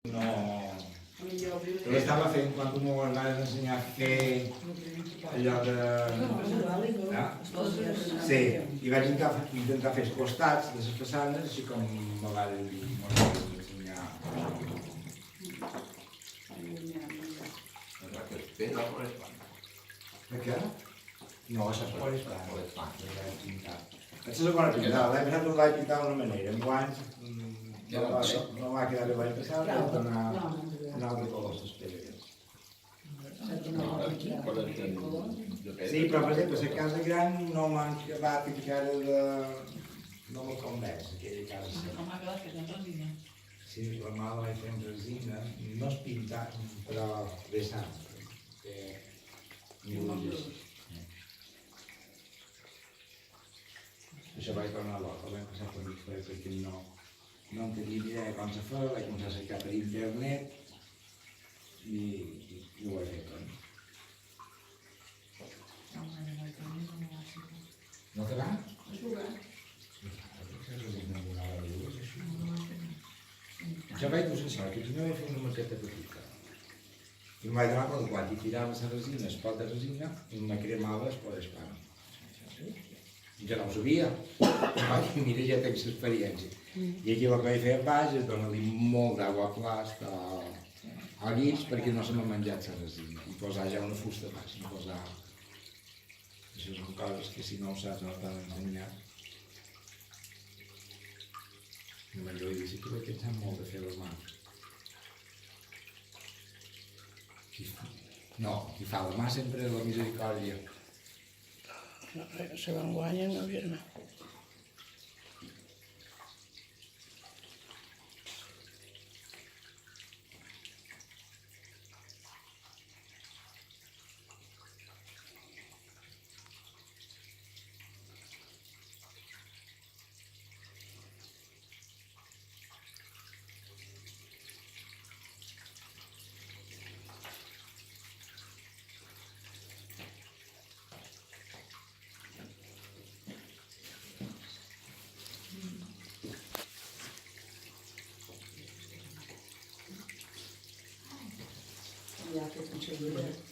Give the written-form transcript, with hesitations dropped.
No, lo estava fent quan tu m'ho vas ensenyar a fer allò de... Sí, i vaig intentar fer els costats de les façanes, així com me vas ensenyar. De què? No, això és por Espanya. Això és el que he pintat. L'any passat ho vaig pintar d'una manera, en guanys no va quedar bé l'any passat, vaig donar un altre color a les pedres. Sí, però per exemple, la casa gran no m'han acabat encara de... no m'ho convenç, aquella casa. Com ha quedat fet en resina? Sí, la mà la vaig fer en resina, no és pintat, però bé sap. Això vaig tornar a l'hora, vaig passar per mig fer perquè no en tenia ni idea com se fa, vaig començar a cercar per internet i ho vaig fer tot. No te va? Jo vaig dur sense que primer vaig fer una maqueta petita. I em vaig donar compte quan hi tirava la resina, el pot de resina, i me cremava el pot d'espana. Jo no ho sabia, mira, ja tens l'experiència. I aquí el que vaig fer a baix és donar-li molt d'aigua plast al llit perquè no se m'ha menjat la resina. I posar ja una fusta a baix, no posar... Això són coses que si no ho saps no t'han ensenyat. I jo li dic que vaig pensar molt de fer la mà. No, qui fa la mà sempre és la misericòrdia. Se van guanyant, no, germà. Ja, que conseguiré.